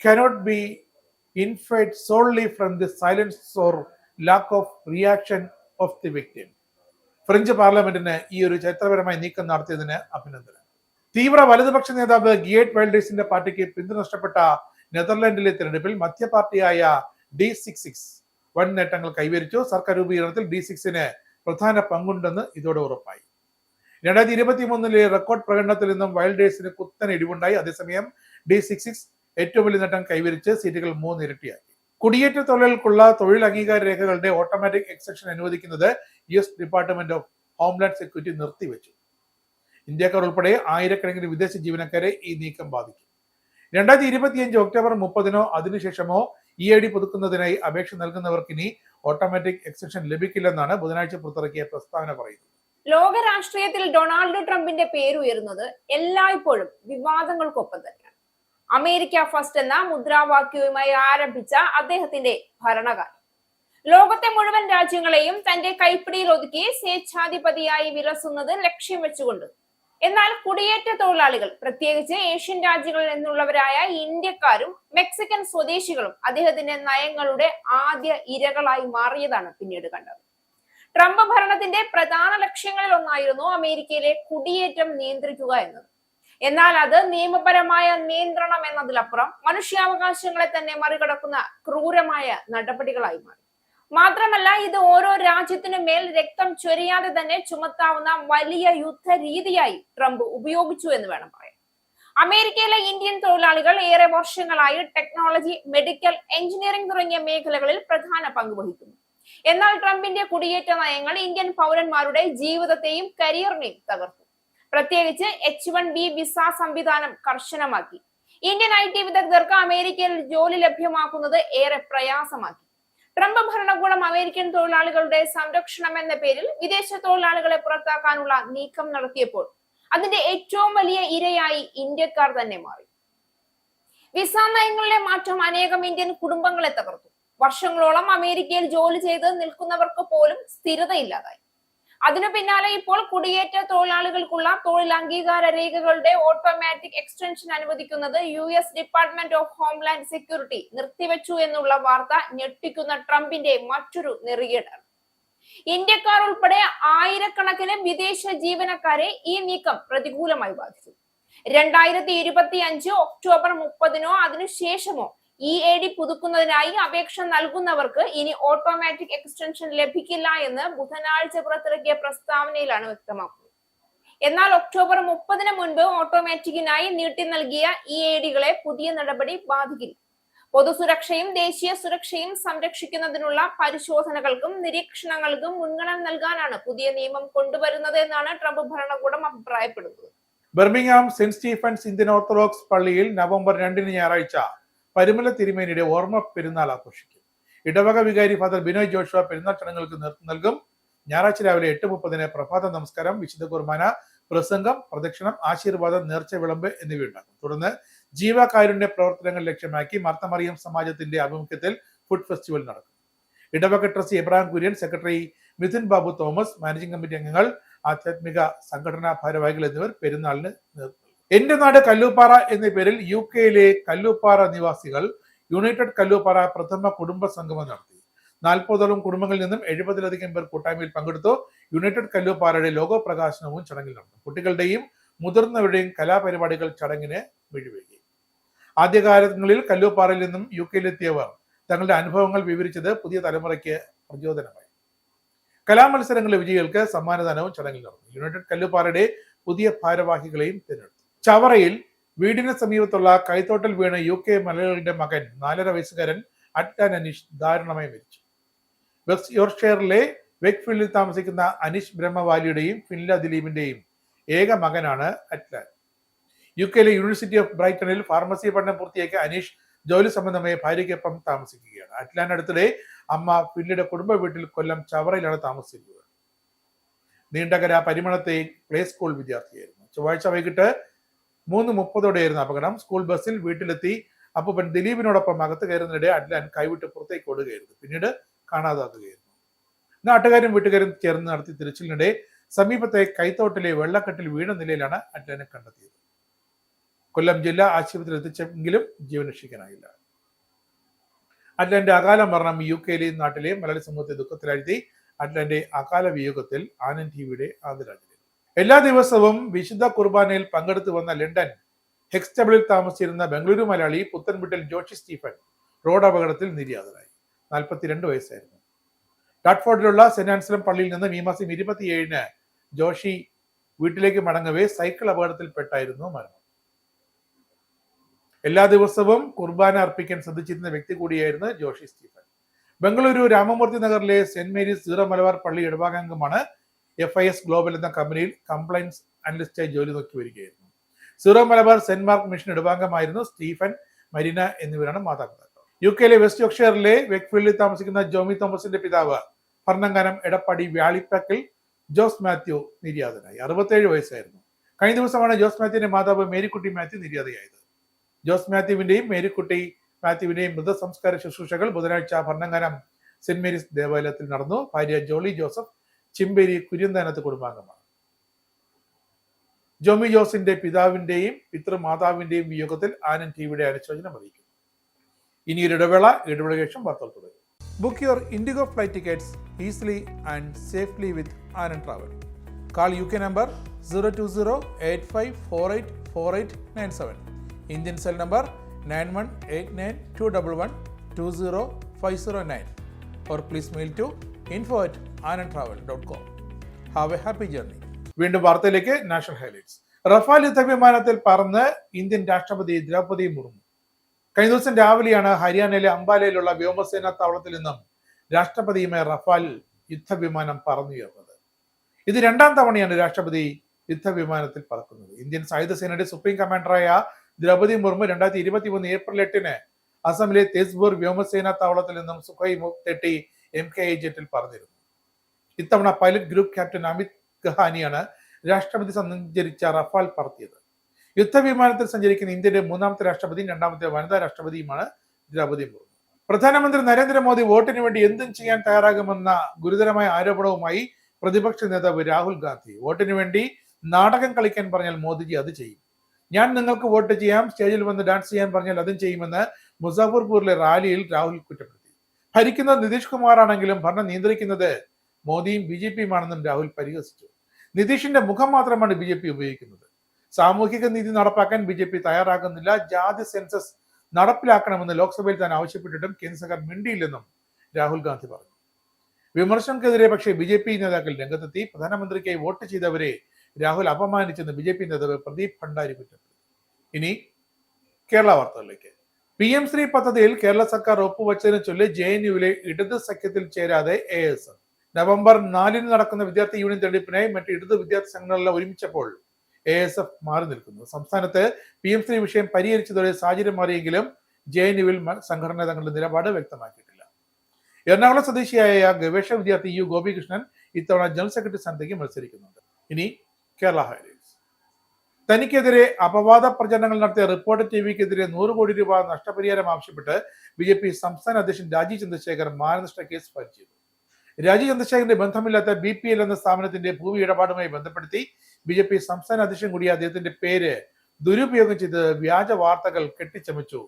cannot be inferred solely from the silence or lack of reaction of the victim. French പാർലമെന്റിന് ഈ ഒരു ചരിത്രപരമായ നീക്കം നടത്തിയതിന് അഭിനന്ദനം. തീവ്ര വലതുപക്ഷ നേതാവ് ഗിയേറ്റ് വൈൽഡേഴ്സിന്റെ പാർട്ടിക്ക് പിന്തുണ നഷ്ടപ്പെട്ട നെതർലൻഡിലെ തെരഞ്ഞെടുപ്പിൽ മധ്യ പാർട്ടിയായ D66 വൻ നേട്ടങ്ങൾ കൈവരിച്ചു. സർക്കാർ രൂപീകരണത്തിൽ D6 പ്രധാന പങ്കുണ്ടെന്ന് ഇതോടെ ഉറപ്പായി. 2023 റെക്കോർഡ് പ്രകടനത്തിൽ നിന്നും വൈൽഡേഴ്സിന് കുത്തൻ ഇടിവുണ്ടായി. അതേസമയം D6 ഏറ്റവും വലിയ നേട്ടം കൈവരിച്ച് സീറ്റുകൾ 3 ഇരട്ടിയാക്കി. കുടിയേറ്റ തൊഴിലാളികൾക്കുള്ള തൊഴിൽ അംഗീകാര രേഖകളുടെ ഓട്ടോമാറ്റിക് എക്സ്റ്റൻഷൻ അനുവദിക്കുന്നത് US department of homeland security നിർത്തിവെച്ചു. ഇന്ത്യക്കാർ ഉൾപ്പെടെ ആയിരക്കണക്കിന് വിദേശ ജീവനക്കാരെ ഈ നീക്കം ബാധിക്കും. 2025 ഒക്ടോബർ 30 അതിനുശേഷമോ EAD പുതുക്കുന്നതിനായി അപേക്ഷ നൽകുന്നവർക്ക് ഇനി ഓട്ടോമാറ്റിക് എക്സ്റ്റൻഷൻ ലഭിക്കില്ലെന്നാണ് ബുധനാഴ്ച പുറത്തിറക്കിയ പ്രസ്താവന പറയുന്നത്. ലോക രാഷ്ട്രീയത്തിൽ ഡൊണാൾഡ് ട്രംപിന്റെ പേരുയരുന്നത് എല്ലായ്പ്പോഴും വിവാദങ്ങൾക്കൊപ്പം തന്നെയാണ്. അമേരിക്ക ഫസ്റ്റ് എന്ന മുദ്രാവാക്യവുമായി ആരംഭിച്ച അദ്ദേഹത്തിന്റെ ഭരണകാലം ലോകത്തെ മുഴുവൻ രാജ്യങ്ങളെയും തന്റെ കൈപ്പിടിയിൽ ഒതുക്കി സ്വേച്ഛാധിപതിയായി വിലസുന്നത് ലക്ഷ്യം വെച്ചുകൊണ്ട്. എന്നാൽ കുടിയേറ്റ തൊഴിലാളികൾ, പ്രത്യേകിച്ച് ഏഷ്യൻ രാജ്യങ്ങളിൽ നിന്നുള്ളവരായ ഇന്ത്യക്കാരും മെക്സിക്കൻ സ്വദേശികളും അദ്ദേഹത്തിന്റെ നയങ്ങളുടെ ആദ്യ ഇരകളായി മാറിയതാണ് പിന്നീട് കണ്ടത്. ട്രംപ് ഭരണത്തിന്റെ പ്രധാന ലക്ഷ്യങ്ങളിൽ ഒന്നായിരുന്നു അമേരിക്കയിലെ കുടിയേറ്റം നിയന്ത്രിക്കുക എന്നത്. എന്നാൽ അത് നിയമപരമായ നിയന്ത്രണം എന്നതിലപ്പുറം മനുഷ്യാവകാശങ്ങളെ തന്നെ മറികടക്കുന്ന ക്രൂരമായ നടപടികളായി മാറി. മാത്രമല്ല, ഇത് ഓരോ രാജ്യത്തിനു മേൽ രക്തം ചൊരിയാതെ തന്നെ ചുമത്താവുന്ന വലിയ യുദ്ധ രീതിയായി ട്രംപ് ഉപയോഗിച്ചു എന്ന് വേണം പറയാൻ. അമേരിക്കയിലെ ഇന്ത്യൻ തൊഴിലാളികൾ ഏറെ വർഷങ്ങളായി ടെക്നോളജി, മെഡിക്കൽ, എഞ്ചിനീയറിംഗ് തുടങ്ങിയ മേഖലകളിൽ പ്രധാന പങ്ക് വഹിക്കുന്നു. എന്നാൽ ട്രംപിന്റെ കുടിയേറ്റ നയങ്ങൾ ഇന്ത്യൻ പൗരന്മാരുടെ ജീവിതത്തെയും കരിയറിനെയും തകർത്തു. പ്രത്യേകിച്ച് H-1B വിസ സംവിധാനം കർശനമാക്കി. ഇന്ത്യൻ IT വിദഗ്ധർക്ക് അമേരിക്കയിൽ ജോലി ലഭ്യമാക്കുന്നത് ഏറെ പ്രയാസമാക്കി. ട്രംപ് ഭരണകൂടം അമേരിക്കൻ തൊഴിലാളികളുടെ സംരക്ഷണം എന്ന പേരിൽ വിദേശ തൊഴിലാളികളെ പുറത്താക്കാനുള്ള നീക്കം നടത്തിയപ്പോൾ അതിന്റെ ഏറ്റവും വലിയ ഇരയായി ഇന്ത്യക്കാർ തന്നെ മാറി. വിസ നയങ്ങളിലെ മാറ്റം അനേകം ഇന്ത്യൻ കുടുംബങ്ങളെ തകർത്തു. വർഷങ്ങളോളം അമേരിക്കയിൽ ജോലി ചെയ്ത് നിൽക്കുന്നവർക്ക് പോലും സ്ഥിരതയില്ലാതായി. അതിനു പിന്നാലെ ഇപ്പോൾ കുടിയേറ്റ തൊഴിലാളികൾക്കുള്ള തൊഴിൽ അംഗീകാര രേഖകളുടെ ഓട്ടോമാറ്റിക് എക്സ്റ്റൻഷൻ അനുവദിക്കുന്നത് US department of homeland security നിർത്തിവെച്ചു എന്നുള്ള വാർത്ത ഞെട്ടിക്കുന്ന ട്രംപിന്റെ മറ്റൊരു നെറികേടാണ്. ഇന്ത്യക്കാർ ഉൾപ്പെടെ ആയിരക്കണക്കിന് വിദേശ ജീവനക്കാരെ ഈ നീക്കം പ്രതികൂലമായി ബാധിച്ചു. 2025 ഒക്ടോബർ 30 അതിനുശേഷമോ EAD പുതുക്കുന്നതിനായി അപേക്ഷ നൽകുന്നവർക്ക് ഇനി ഓട്ടോമാറ്റിക് എക്സ്റ്റൻഷൻ ലഭിക്കില്ല എന്ന് ബുധനാഴ്ച പുറത്തിറക്കിയ പ്രസ്താവനയിലാണ് വ്യക്തമാക്കുന്നത്. എന്നാൽ ഒക്ടോബർ 30 മുൻപ് ഓട്ടോമാറ്റിക്കിനായി നീട്ടി നൽകിയ EADകളെ പുതിയ നടപടി ബാധിക്കില്ല. പൊതുസുരക്ഷയും ദേശീയ സുരക്ഷയും സംരക്ഷിക്കുന്നതിനുള്ള പരിശോധനകൾക്കും നിരീക്ഷണങ്ങൾക്കും മുൻഗണന നൽകാനാണ് പുതിയ നിയമം കൊണ്ടുവരുന്നത് എന്നാണ് ട്രംപ് ഭരണകൂടം അഭിപ്രായപ്പെടുന്നത്. Birmingham saint Stephen's Indian orthodox പള്ളിയിൽ നവംബർ 2 ഞായറാഴ്ച പരിമല തിരുമേനിയുടെ ഓർമ്മ പെരുന്നാൾ ആഘോഷിക്കും. ഇടവക വികാരി ഫാദർ ബിനോയ് ജോഷുവ പെരുന്നാൾ ചടങ്ങുകൾക്ക് നേതൃത്വം നൽകും. ഞായറാഴ്ച രാവിലെ 8:30 പ്രഭാത നമസ്കാരം, വിശുദ്ധ കുർബാന, പ്രസംഗം, പ്രദക്ഷിണം, ആശീർവാദം, നേർച്ച വിളമ്പ് എന്നിവയുണ്ടാകും. തുടർന്ന് ജീവകാരുണ്യ പ്രവർത്തനങ്ങൾ ലക്ഷ്യമാക്കി മാർത്തമറിയം സമാജത്തിന്റെ ആഭിമുഖ്യത്തിൽ ഫുഡ് ഫെസ്റ്റിവൽ നടക്കും. ഇടവക trustee Abraham Kurian, secretary Mithun Babu Thomas, managing committee അംഗങ്ങൾ, ആധ്യാത്മിക സംഘടനാ ഭാരവാഹികൾ എന്നിവർ പെരുന്നാളിന് നേതൃത്വം. എന്റെ നാട് കല്ലൂപ്പാറ എന്ന പേരിൽ UK കല്ലൂപ്പാറ നിവാസികൾ യുണൈറ്റഡ് കല്ലൂപ്പാറ പ്രഥമ കുടുംബ സംഗമം നടത്തി. 40ഓളം കുടുംബങ്ങളിൽ നിന്നും 70ലധികം പേർ കൂട്ടായ്മയിൽ പങ്കെടുത്തു. യുണൈറ്റഡ് കല്ലൂപ്പാറയുടെ ലോഗോ പ്രകാശനവും ചടങ്ങിൽ നടന്നു. കുട്ടികളുടെയും മുതിർന്നവരുടെയും കലാപരിപാടികൾ ചടങ്ങിന് മിഴിവേകി. ആദ്യകാലങ്ങളിൽ കല്ലൂപ്പാറയിൽ നിന്നും UKയിലെത്തിയവർ തങ്ങളുടെ അനുഭവങ്ങൾ വിവരിച്ചത് പുതിയ തലമുറയ്ക്ക് പ്രചോദനമായി. കലാമത്സരങ്ങളിലെ വിജയികൾക്ക് സമ്മാനദാനവും ചടങ്ങിൽ നടന്നു. യുണൈറ്റഡ് കല്ലൂപ്പാറയുടെ പുതിയ ഭാരവാഹികളെയും തിരഞ്ഞെടുത്തു. ചവറയിൽ വീടിന് സമീപത്തുള്ള കൈത്തോട്ടിൽ വീണ് UK മലയാളിയുടെ മകൻ 4.5 വയസ്സുകാരൻ അഡ്ലാൻ അനീഷ് ദാരുണമായി മരിച്ചു. വെസ്റ്റ് യോർക്ക്ഷയറിലെ വെക്ക്ഫീൽഡിൽ താമസിക്കുന്ന അനീഷ് ബ്രഹ്മവാലിയുടെയും ഫിൻല ദിലീപിന്റെയും ഏക മകനാണ് അഡ്ലാൻ. UK യൂണിവേഴ്സിറ്റി ഓഫ് ബ്രൈറ്റണിൽ ഫാർമസി പഠനം പൂർത്തിയാക്കിയ അനീഷ് ജോലി സംബന്ധമായ ഭാര്യയ്ക്കൊപ്പം താമസിക്കുകയാണ്. അഡ്ലാൻ അടുത്തിടെ അമ്മ ഫിൻലയുടെ കുടുംബ വീട്ടിൽ കൊല്ലം ചവറയിലാണ് താമസിക്കുന്നത്. നീണ്ടകര പരിമളത്തെ പ്ലേ സ്കൂൾ വിദ്യാർത്ഥിയായിരുന്നു. ചൊവ്വാഴ്ച വൈകിട്ട് 3:30 അപകടം. സ്കൂൾ ബസ്സിൽ വീട്ടിലെത്തി അപ്പൂപ്പൻ ദിലീപിനോടൊപ്പം അകത്ത് കയറുന്നതിനിടെ അഡ്ലാൻ കൈവിട്ട് പുറത്തേക്ക് ഓടുകയായിരുന്നു. പിന്നീട് കാണാതാകുകയായിരുന്നു. നാട്ടുകാരും വീട്ടുകാരും ചേർന്ന് നടത്തിയ തിരച്ചിലിനിടെ സമീപത്തെ കൈത്തോട്ടിലെ വെള്ളക്കെട്ടിൽ വീണ നിലയിലാണ് അഡ്ലാനെ കണ്ടെത്തിയത്. കൊല്ലം ജില്ലാ ആശുപത്രിയിൽ എത്തിച്ചെങ്കിലും ജീവൻ രക്ഷിക്കാനായില്ല. അഡ്ലാന്റെ അകാല മരണം UK നാട്ടിലെ മലയാളി സമൂഹത്തെ ദുഃഖത്തിലാഴ്ത്തി. അഡ്ലാന്റെ അകാല വിയോഗത്തിൽ ആനന്ദ് TVയുടെ ആദരാഞ്ജലി. എല്ലാ ദിവസവും വിശുദ്ധ കുർബാനയിൽ പങ്കെടുത്തു വന്ന ലണ്ടൻ ഹെക്സ്റ്റബിളിൽ താമസിച്ചിരുന്ന ബംഗളൂരു മലയാളി പുത്തൻപിട്ടിൽ ജോഷി സ്റ്റീഫൻ റോഡ് അപകടത്തിൽ നിര്യാതനായി. 42 വയസ്സായിരുന്നു. ടാഡ്ഫോർഡിലുള്ള സെന്റ് ആൻസലം പള്ളിയിൽ നിന്ന് ഈ മാസം 27-ന് ജോഷി വീട്ടിലേക്ക് മടങ്ങവേ സൈക്കിൾ അപകടത്തിൽപ്പെട്ടായിരുന്നു മരണം. എല്ലാ ദിവസവും കുർബാന അർപ്പിക്കാൻ ശ്രദ്ധിച്ചിരുന്ന വ്യക്തി കൂടിയായിരുന്നു ജോഷി സ്റ്റീഫൻ. ബംഗളൂരു രാമമൂർത്തി നഗറിലെ സെന്റ് മേരീസ് സീറോ മലബാർ പള്ളി ഇടഭാഗാംഗമാണ്. FIS ഗ്ലോബൽ എന്ന കമ്പനിയിൽ കംപ്ലൈൻസ് അനലിസ്റ്റായി ജോലി നോക്കി വരികയായിരുന്നു. Syro Malabar saint Mark mission ഇടഭാംഗമായിരുന്നു സ്റ്റീഫൻ, മരീന എന്നിവരാണ് മാതാപിതാക്കൾ. UK വെസ്റ്റ് യോർക്ക്ഷയറിലെ വെക്ക്ഫീൽഡിൽ താമസിക്കുന്ന ജോമി തോമസിന്റെ പിതാവ് ഭരണങ്ങാനം എടപ്പാടി വ്യാളിപ്പാക്കിൽ ജോസ് മാത്യു നിര്യാതനായി. 67 വയസ്സായിരുന്നു. കഴിഞ്ഞ ദിവസമാണ് ജോസ് മാത്യുവിന്റെ മാതാവ് മേരിക്കുട്ടി മാത്യു നിര്യാതയായത്. ജോസ് മാത്യുവിന്റെയും മേരിക്കുട്ടി മാത്യുവിന്റെയും മൃതസംസ്കാര ശുശ്രൂഷകൾ ബുധനാഴ്ച ഭരണങ്ങാനം സെന്റ് മേരീസ് ദേവാലയത്തിൽ നടന്നു. ഭാര്യ ജോളി ജോസഫ് ചിമ്പേരി കുര്യന്താനത്ത് കുടുംബാംഗമാണ്. ജോമി ജോസിന്റെ പിതാവിന്റെയും പിതൃമാതാവിന്റെയും വിയോഗത്തിൽ ആനന്ദ് ടിവിയുടെ അനുശോചനം അറിയിക്കുന്നു. ഇനിയൊരു ഇടവേള ശേഷം വാർത്തകൾ തുടരും. Book your Indigo flight tickets easily and safely with Anand Travel. Call UK number 020-8548-4897. Indian cell number 918921120509. Or please mail to info@anandtravel.com. Have a happy journey. വീണ്ടും വാർത്തയിലേക്ക്. National highlights. റഫാൽ യുദ്ധവിമാനത്തിൽ പറന്ന് ഇന്ത്യൻ രാഷ്ട്രപതി ദ്രൗപദി മുർമു. കഴിഞ്ഞ ദിവസം രാവിലെയാണ് ഹരിയാനയിലെ അംബാലയിലുള്ള വ്യോമസേനാ താവളത്തിൽ നിന്നും രാഷ്ട്രപതിയുമായി റഫാൽ യുദ്ധവിമാനം പറന്നുയർന്നത്. ഇത് 2ാം തവണയാണ് രാഷ്ട്രപതി യുദ്ധവിമാനത്തിൽ പറക്കുന്നത്. ഇന്ത്യൻ സായുധ സേനയുടെ സുപ്രീം കമാൻഡറായ ദ്രൗപദി മുർമു 2023 ഏപ്രിൽ 8-ന് അസമിലെ തേസ്പൂർ വ്യോമസേനാ താവളത്തിൽ നിന്നും സുഖോയ് 30 MKI ജെറ്റിൽ പറന്നിരുന്നു. ഇത്തവണ പൈലറ്റ് ഗ്രൂപ്പ് ക്യാപ്റ്റൻ അമിത് ഗഹാനിയാണ് രാഷ്ട്രപതി സഞ്ചരിച്ച റഫാൽ പറത്തിയത്. യുദ്ധവിമാനത്തിൽ സഞ്ചരിക്കുന്ന ഇന്ത്യയുടെ 3ാമത്തെ രാഷ്ട്രപതിയും 2ാമത്തെ വനിതാ രാഷ്ട്രപതിയുമാണ് ദ്രൗപദി മുർമു. പ്രധാനമന്ത്രി നരേന്ദ്രമോദി വോട്ടിന് വേണ്ടി എന്തും ചെയ്യാൻ തയ്യാറാകുമെന്ന ഗുരുതരമായ ആരോപണവുമായി പ്രതിപക്ഷ നേതാവ് രാഹുൽ ഗാന്ധി. വോട്ടിന് വേണ്ടി നാടകം കളിക്കാൻ പറഞ്ഞാൽ മോദിജി അത് ചെയ്യും. ഞാൻ നിങ്ങൾക്ക് വോട്ട് ചെയ്യാം, സ്റ്റേജിൽ വന്ന് ഡാൻസ് ചെയ്യാൻ പറഞ്ഞാൽ അതും ചെയ്യുമെന്ന് മുസാഫർപൂരിലെ റാലിയിൽ രാഹുൽ കുറ്റപ്പെടുത്തി. ഭരിക്കുന്നത് നിതീഷ് കുമാറാണെങ്കിലും ഭരണം നിയന്ത്രിക്കുന്നത് മോദിയും BJPയുമാണെന്നും രാഹുൽ പരിഹസിച്ചു. നിതീഷിന്റെ മുഖം മാത്രമാണ് BJP ഉപയോഗിക്കുന്നത്. സാമൂഹിക നീതി നടപ്പാക്കാൻ BJP തയ്യാറാകുന്നില്ല. ജാതി സെൻസസ് നടപ്പിലാക്കണമെന്ന് ലോക്സഭയിൽ താൻ ആവശ്യപ്പെട്ടിട്ടും കേന്ദ്ര സർക്കാർ മിണ്ടിയില്ലെന്നും രാഹുൽ ഗാന്ധി പറഞ്ഞു. വിമർശനക്കെതിരെ പക്ഷേ BJP നേതാക്കൾ രംഗത്തെത്തി. പ്രധാനമന്ത്രിക്കായി വോട്ട് ചെയ്തവരെ രാഹുൽ അപമാനിച്ചെന്ന് BJP നേതാവ് പ്രദീപ് ഭണ്ഡാരി കുറ്റപ്പെടുത്തി. ഇനി കേരള വാർത്തകളിലേക്ക്. PM ശ്രീ പദ്ധതിയിൽ കേരള സർക്കാർ ഒപ്പുവച്ചതിനെ ചൊല്ലി JNUവിലെ ഇടത് സഖ്യത്തിൽ ചേരാതെ ASF. നവംബർ 4-ന് നടക്കുന്ന വിദ്യാർത്ഥി യൂണിയൻ തെരഞ്ഞെടുപ്പിനായി മറ്റ് ഇടത് വിദ്യാർത്ഥി സംഘടനകളെല്ലാം ഒരുമിച്ചപ്പോൾ ASF മാറി നിൽക്കുന്നു. സംസ്ഥാനത്ത് PM ശ്രീ വിഷയം പരിഹരിച്ചതോടെ സാഹചര്യം മാറിയെങ്കിലും JNUവിൽ സംഘടന തങ്ങളുടെ നിലപാട് വ്യക്തമാക്കിയിട്ടില്ല. എറണാകുളം സ്വദേശിയായ ഗവേഷക വിദ്യാർത്ഥി U ഗോപികൃഷ്ണൻ ഇത്തവണ ജനറൽ സെക്രട്ടറി സ്ഥാനത്തേക്ക് മത്സരിക്കുന്നുണ്ട്. ഇനി കേരള ഹൈലൈറ്റ്സ്. തനിക്കെതിരെ അപവാദ പ്രചരണങ്ങൾ നടത്തിയ റിപ്പോർട്ടർ TVക്കെതിരെ 100 കോടി രൂപ നഷ്ടപരിഹാരം ആവശ്യപ്പെട്ട് BJP സംസ്ഥാന അധ്യക്ഷൻ രാജീവ് ചന്ദ്രശേഖർ മാനനഷ്ട കേസ് ഫയൽ ചെയ്തു. രാജീവ് ചന്ദ്രശേഖറിന്റെ ബന്ധമില്ലാത്ത BPL എന്ന സ്ഥാപനത്തിന്റെ ഭൂമി ഇടപാടുമായി ബന്ധപ്പെടുത്തി BJP സംസ്ഥാന അധ്യക്ഷൻ കൂടിയ അദ്ദേഹത്തിന്റെ പേര് ദുരുപയോഗം ചെയ്ത് വ്യാജ വാർത്തകൾ കെട്ടിച്ചമച്ചു,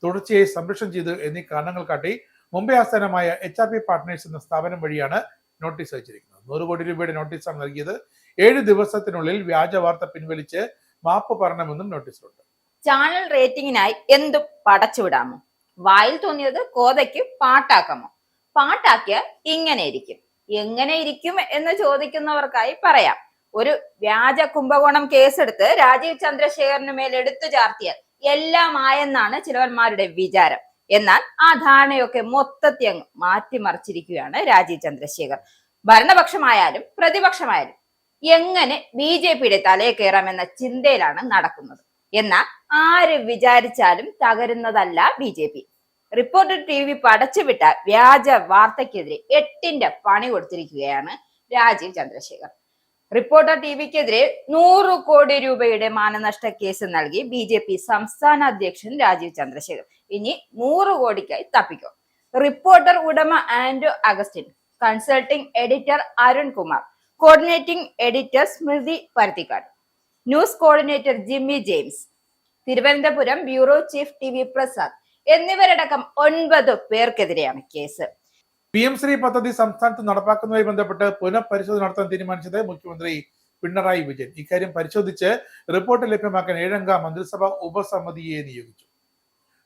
തുടർച്ചയായി സംരക്ഷണം ചെയ്തു എന്നീ കാരണങ്ങൾ കാട്ടി മുംബൈ ആസ്ഥാനമായ HRP പാർട്ട്നേഴ്സ് എന്ന സ്ഥാപനം വഴിയാണ് നോട്ടീസ് അയച്ചിരിക്കുന്നത്. 100 കോടി രൂപയുടെ നോട്ടീസാണ് നൽകിയത്. 7 ദിവസത്തിനുള്ളിൽ വ്യാജ വാർത്ത പിൻവലിച്ച് മാപ്പ് പറയണമെന്നും നോട്ടീസിലുണ്ട്. ചാനൽ റേറ്റിംഗിനായി എന്തും പടച്ചുവിടാമോ? വായിൽ തോന്നിയത് കോതയ്ക്ക് പാട്ടാക്കാമോ? പാട്ടാക്കിയാൽ ഇങ്ങനെ ഇരിക്കും. എങ്ങനെ ഇരിക്കും എന്ന് ചോദിക്കുന്നവർക്കായി പറയാം. ഒരു വ്യാജ കുംഭകോണം കേസെടുത്ത് രാജീവ് ചന്ദ്രശേഖറിന് മേൽ എടുത്തു ചാർത്തിയാൽ എല്ലാം ആയെന്നാണ് ചിലവന്മാരുടെ വിചാരം. എന്നാൽ ആ ധാരണയൊക്കെ മൊത്തത്തിൽ അങ്ങ് മാറ്റിമറിച്ചിരിക്കുകയാണ് രാജീവ് ചന്ദ്രശേഖർ. ഭരണപക്ഷമായാലും പ്രതിപക്ഷമായാലും എങ്ങനെ BJPയുടെ തലയെ കയറാമെന്ന ചിന്തയിലാണ് നടക്കുന്നത്. എന്നാൽ ആര് വിചാരിച്ചാലും തകരുന്നതല്ല BJP. റിപ്പോർട്ടർ TV പടച്ചുവിട്ട വ്യാജ വാർത്തയ്ക്കെതിരെ 8ന്റെ പണി കൊടുത്തിരിക്കുകയാണ് രാജീവ് ചന്ദ്രശേഖർ. റിപ്പോർട്ടർ TVക്കെതിരെ 100 കോടി രൂപയുടെ മാനനഷ്ട കേസ് നൽകി BJP സംസ്ഥാന അധ്യക്ഷൻ രാജീവ് ചന്ദ്രശേഖർ ഇനി 100 കോടിക്കായി തപ്പിക്കും. റിപ്പോർട്ടർ ഉടമ Andrew Augustine, consulting editor Arun Kumar, coordinating editor Smriti Paruthikkad, news coordinator Jimmy James, Thiruvananthapuram bureau chief TV Prasad എന്നിവരടക്കം 9 പേർക്കെതിരെയാണ് കേസ്. PM ശ്രീ പദ്ധതി സംസ്ഥാനത്ത് നടപ്പാക്കുന്നതുമായി ബന്ധപ്പെട്ട് പുനഃപരിശോധന നടത്താൻ തീരുമാനിച്ചത് മുഖ്യമന്ത്രി പിണറായി വിജയൻ. ഇക്കാര്യം പരിശോധിച്ച് റിപ്പോർട്ട് ലഭ്യമാക്കാൻ 7-അംഗ മന്ത്രിസഭ ഉപസമിതിയെ നിയോഗിച്ചു.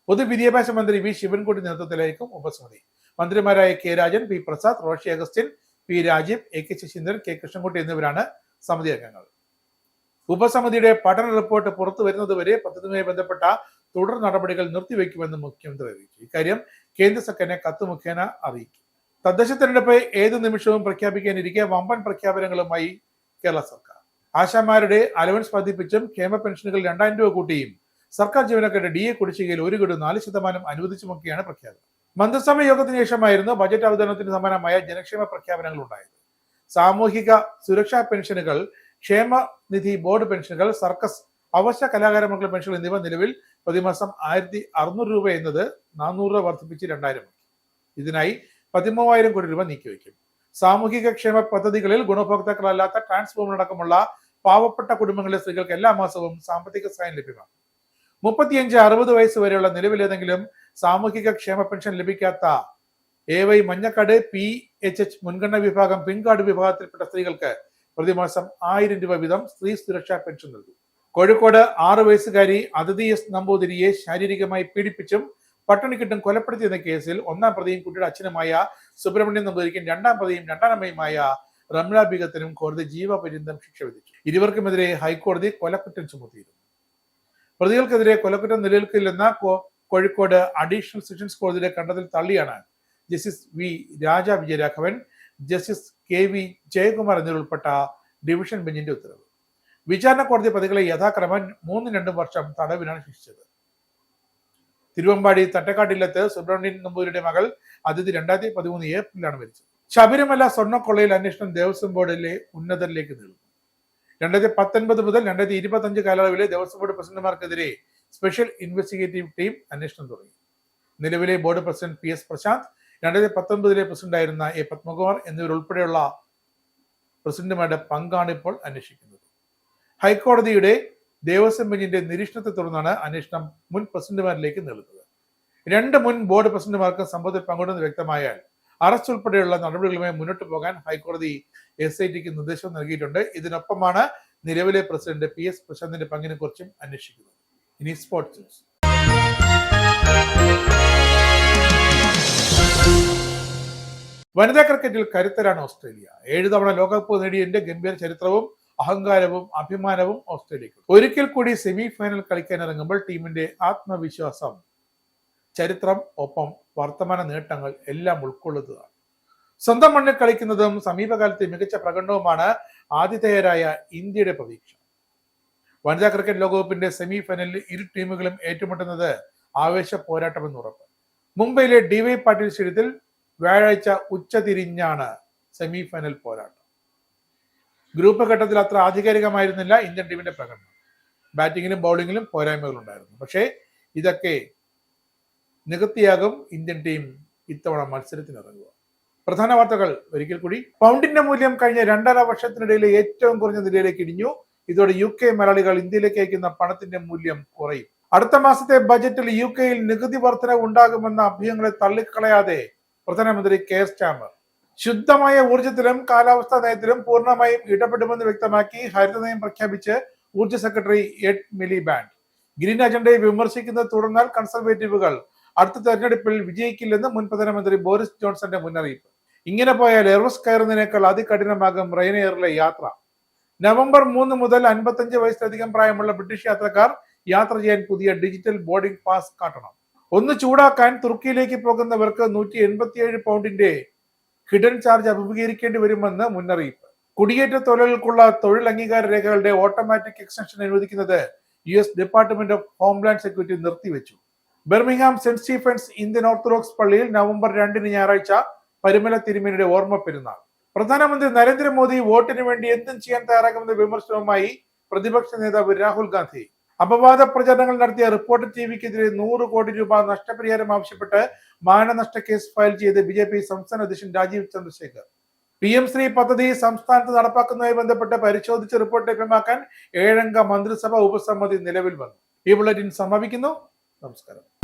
പൊതുവിദ്യാഭ്യാസ മന്ത്രി V ശിവൻകുട്ടി നേതൃത്വത്തിലായിരിക്കും ഉപസമിതി. മന്ത്രിമാരായ K Rajan, P Prasad, Roshy Augustine, P Rajeev, A K Saseendran, K Krishnankutty എന്നിവരാണ് സമിതി അംഗങ്ങൾ. ഉപസമിതിയുടെ പഠന റിപ്പോർട്ട് പുറത്തു വരുന്നതുവരെ പദ്ധതിയുമായി ബന്ധപ്പെട്ട തുടർ നടപടികൾ നിർത്തിവെക്കുമെന്ന് മുഖ്യമന്ത്രി അറിയിച്ചു. ഇക്കാര്യം കേന്ദ്ര സർക്കാരിനെ കത്ത് മുഖേന അറിയിക്കും. തദ്ദേശ തെരഞ്ഞെടുപ്പ് ഏത് നിമിഷവും പ്രഖ്യാപിക്കാനിരിക്കെ വമ്പൻ പ്രഖ്യാപനങ്ങളുമായി കേരള സർക്കാർ. ആശാമാരുടെ അലവൻസ് വർദ്ധിപ്പിച്ചും ക്ഷേമ പെൻഷനുകൾ 2000 രൂപ കൂട്ടിയും സർക്കാർ ജീവനക്കാരുടെ DA കുടിശ്ശികയിൽ 1 ഗഡു 4% അനുവദിച്ചുമൊക്കെയാണ് പ്രഖ്യാപനം. മന്ത്രിസഭ യോഗത്തിന് ശേഷമായിരുന്നു ബജറ്റ് അവതരണത്തിന് സമാനമായ ജനക്ഷേമ പ്രഖ്യാപനങ്ങൾ ഉണ്ടായത്. സാമൂഹിക സുരക്ഷാ പെൻഷനുകൾ, ക്ഷേമനിധി ബോർഡ് പെൻഷനുകൾ, സർക്കസ്, അവശ്യ കലാകാരന്മാരുടെ പെൻഷനുകൾ എന്നിവ നിലവിൽ പ്രതിമാസം 1600 രൂപ എന്നത് 400 രൂപ വർദ്ധിപ്പിച്ച് 2000 ആക്കി. ഇതിനായി 13,000 കോടി രൂപ നീക്കിവെക്കും. സാമൂഹിക ക്ഷേമ പദ്ധതികളിൽ ഗുണഭോക്താക്കളല്ലാത്ത ട്രാൻസ്ഫോമർ അടക്കമുള്ള പാവപ്പെട്ട കുടുംബങ്ങളിലെ സ്ത്രീകൾക്ക് എല്ലാ മാസവും സാമ്പത്തിക സഹായം ലഭ്യമാക്കും. 35-60 വയസ്സ് വരെയുള്ള നിലവിലേതെങ്കിലും സാമൂഹിക ക്ഷേമ പെൻഷൻ ലഭിക്കാത്ത AY മഞ്ഞക്കാട്, PHH മുൻഗണന വിഭാഗം, പിൻകാർഡ് വിഭാഗത്തിൽപ്പെട്ട സ്ത്രീകൾക്ക് പ്രതിമാസം 1000 രൂപ വീതം സ്ത്രീ സുരക്ഷാ പെൻഷൻ നൽകും. കോഴിക്കോട് 6 വയസ്സുകാരി അതിഥി S നമ്പൂതിരിയെ ശാരീരികമായി പീഡിപ്പിച്ചും പട്ടിണിക്കിട്ടും കൊലപ്പെടുത്തിയെന്ന കേസിൽ 1-ാം പ്രതിയും കുട്ടിയുടെ അച്ഛനുമായ സുബ്രഹ്മണ്യൻ നമ്പൂതിരിക്കും 2-ാം പ്രതിയും 2-ാം അമ്മയുമായ റംല ബീഗത്തിനും കോടതി ജീവപര്യന്തം ശിക്ഷ വിധിച്ചു. ഇരുവർക്കുമെതിരെ ഹൈക്കോടതി കൊലക്കുറ്റം ചുമത്തിയിരുന്നു. പ്രതികൾക്കെതിരെ കൊലക്കുറ്റം നിലനിൽക്കില്ലെന്ന കോഴിക്കോട് അഡീഷണൽ സെഷൻസ് കോടതിയുടെ കണ്ടെത്തൽ തള്ളിയാണ് justice V Raja Vijayaraghavan, justice KV Jayakumar എന്നിവരുൾപ്പെട്ട ഡിവിഷൻ ബെഞ്ചിന്റെ ഉത്തരവ്. വിചാരണ കോടതി പ്രതികളെ യഥാക്രമം 3-2 വർഷം തടവിനാണ് ശിക്ഷിച്ചത്. തിരുവമ്പാടി തട്ടക്കാട്ടില്ലത്ത് സുബ്രഹ്മണ്യൻ നമ്പൂതിരിയുടെ മകൾ അതിഥി 2013 ഏപ്രിലാണ് മരിച്ചത്. ശബരിമല സ്വർണ്ണക്കൊള്ളയിൽ അന്വേഷണം ദേവസ്വം ബോർഡിലെ ഉന്നതരിലേക്ക് നീളുന്നു. 2019 മുതൽ 2025 കാലയളവിലെ ദേവസ്വം ബോർഡ് പ്രസിഡന്റുമാർക്കെതിരെ സ്പെഷ്യൽ ഇൻവെസ്റ്റിഗേറ്റീവ് ടീം അന്വേഷണം തുടങ്ങി. നിലവിലെ ബോർഡ് പ്രസിഡന്റ് PS പ്രശാന്ത്, 2019 പ്രസിഡന്റായിരുന്ന A പത്മകുമാർ എന്നിവരുൾപ്പെടെയുള്ള പ്രസിഡന്റുമാരുടെ പങ്കാണ് ഇപ്പോൾ അന്വേഷിക്കുന്നത്. ഹൈക്കോടതിയുടെ ദേവസ്വം ബെഞ്ചിന്റെ നിരീക്ഷണത്തെ തുടർന്നാണ് അന്വേഷണം മുൻ പ്രസിഡന്റുമാരിലേക്ക് നീളുന്നത്. 2 മുൻ ബോർഡ് പ്രസിഡന്റുമാർക്ക് സംഭവത്തിൽ പങ്കെടുത്ത് വ്യക്തമായാൽ അറസ്റ്റ് ഉൾപ്പെടെയുള്ള നടപടികളുമായി മുന്നോട്ട് പോകാൻ ഹൈക്കോടതി SITക്ക് നിർദ്ദേശം നൽകിയിട്ടുണ്ട്. ഇതിനൊപ്പമാണ് നിലവിലെ പ്രസിഡന്റ് PS പ്രശാന്തിന്റെ പങ്കിനെ കുറിച്ചും അന്വേഷിക്കുന്നത്. ഇനി സ്പോർട്സ് ന്യൂസ്. വനിതാ ക്രിക്കറ്റിൽ കരുത്തരാണ് ഓസ്ട്രേലിയ. 7 തവണ ലോകകപ്പ് നേടിയതിന്റെ ഗംഭീര ചരിത്രവും അഹങ്കാരവും അഭിമാനവും ഓസ്ട്രേലിയക്ക്. ഒരിക്കൽ കൂടി സെമി ഫൈനൽ കളിക്കാൻ ഇറങ്ങുമ്പോൾ ടീമിന്റെ ആത്മവിശ്വാസം, ചരിത്രം, ഒപ്പം വർത്തമാന നേട്ടങ്ങൾ എല്ലാം ഉൾക്കൊള്ളുന്നതാണ്. സ്വന്തം മണ്ണിൽ കളിക്കുന്നതും സമീപകാലത്തെ മികച്ച പ്രകടനവുമാണ് ആതിഥേയരായ ഇന്ത്യയുടെ പ്രതീക്ഷ. വനിതാ ക്രിക്കറ്റ് ലോകകപ്പിന്റെ സെമി ഫൈനലിൽ ഇരു ടീമുകളും ഏറ്റുമുട്ടുന്നത് ആവേശ പോരാട്ടമെന്ന് ഉറപ്പ്. മുംബൈയിലെ DY പാട്ടീൽ സ്റ്റേഡിയത്തിൽ വ്യാഴാഴ്ച ഉച്ചതിരിഞ്ഞാണ് സെമി ഫൈനൽ പോരാട്ടം. ഗ്രൂപ്പ് ഘട്ടത്തിൽ അത്ര ആധികാരികമായിരുന്നില്ല ഇന്ത്യൻ ടീമിന്റെ പ്രകടനം. ബാറ്റിങ്ങിലും ബൗളിങ്ങിലും പോരായ്മകളുണ്ടായിരുന്നു. പക്ഷേ ഇതൊക്കെ നികത്തിയാകും ഇന്ത്യൻ ടീം ഇത്തവണ മത്സരത്തിനിറങ്ങുക. പ്രധാന വാർത്തകൾ ഒരിക്കൽ കൂടി. പൗണ്ടിന്റെ മൂല്യം കഴിഞ്ഞ 2.5 വർഷത്തിനിടയിലെ ഏറ്റവും കുറഞ്ഞ നിലയിലേക്ക് ഇടിഞ്ഞു. ഇതോടെ UK മലയാളികൾ ഇന്ത്യയിലേക്ക് അയക്കുന്ന പണത്തിന്റെ മൂല്യം കുറയും. അടുത്ത മാസത്തെ ബജറ്റിൽ UK-യിൽ നികുതി വർധന ഉണ്ടാകുമെന്ന അഭ്യൂഹങ്ങളെ തള്ളിക്കളയാതെ പ്രധാനമന്ത്രി കെയർ സ്റ്റാമർ ശുദ്ധമായ ഊർജ്ജത്തിലും കാലാവസ്ഥാ നയത്തിലും പൂർണ്ണമായും ഇടപെടുമെന്ന് വ്യക്തമാക്കി ഹരിത നയം പ്രഖ്യാപിച്ച് ഊർജ്ജ സെക്രട്ടറി എഡ് മിലിബാൻഡ്. ഗ്രീൻ അജണ്ടയെ വിമർശിക്കുന്നത് തുടർന്നാൽ കൺസർവേറ്റീവുകൾ അടുത്ത തെരഞ്ഞെടുപ്പിൽ വിജയിക്കില്ലെന്ന് മുൻ പ്രധാനമന്ത്രി ബോറിസ് ജോൺസന്റെ മുന്നറിയിപ്പ്. ഇങ്ങനെ പോയാൽ എയർവേസ് കയറുന്നതിനേക്കാൾ അതികഠിനമാകും റെയിനെയറിലെ യാത്ര. നവംബർ 3 മുതൽ 55 വയസ്സിലധികം പ്രായമുള്ള ബ്രിട്ടീഷ് യാത്രക്കാർ യാത്ര ചെയ്യാൻ പുതിയ ഡിജിറ്റൽ ബോർഡിംഗ് പാസ് കാട്ടണം. ഒന്ന് ചൂടാക്കാൻ തുർക്കിയിലേക്ക് പോകുന്നവർക്ക് 187 പൗണ്ടിന്റെ ഹിഡൻ ചാർജ് അഭിമുഖീകരിക്കേണ്ടി വരുമെന്ന് മുന്നറിയിപ്പ്. കുടിയേറ്റ തൊഴിലാളികൾക്കുള്ള തൊഴിൽ അംഗീകാര രേഖകളുടെ ഓട്ടോമാറ്റിക് എക്സ്റ്റൻഷൻ അനുവദിക്കുന്നത് US department of homeland security നിർത്തിവെച്ചു. Birmingham saint Stephen's Indian orthodox പള്ളിയിൽ നവംബർ 2 ഞായറാഴ്ച പരിമല തിരുമേനിയുടെ ഓർമ്മ പെരുന്നാൾ. പ്രധാനമന്ത്രി നരേന്ദ്രമോദി വോട്ടിന് വേണ്ടി എന്തും ചെയ്യാൻ തയ്യാറാകുമെന്ന വിമർശനവുമായി പ്രതിപക്ഷ നേതാവ് രാഹുൽ ഗാന്ധി. അപവാദ പ്രചരണങ്ങൾ നടത്തിയ റിപ്പോർട്ടർ TVക്കെതിരെ 100 കോടി രൂപ നഷ്ടപരിഹാരം ആവശ്യപ്പെട്ട് മാനനഷ്ട കേസ് ഫയൽ ചെയ്ത് BJP സംസ്ഥാന അധ്യക്ഷൻ രാജീവ് ചന്ദ്രശേഖർ. PM ശ്രീ പദ്ധതി സംസ്ഥാനത്ത് നടപ്പാക്കുന്നതുമായി ബന്ധപ്പെട്ട് പരിശോധിച്ച് റിപ്പോർട്ട് ലഭ്യമാക്കാൻ 7 അംഗ മന്ത്രിസഭ ഉപസമിതി നിലവിൽ വന്നു. ഈ ബുള്ളറ്റിൻ സമാപിക്കുന്നു. നമസ്കാരം.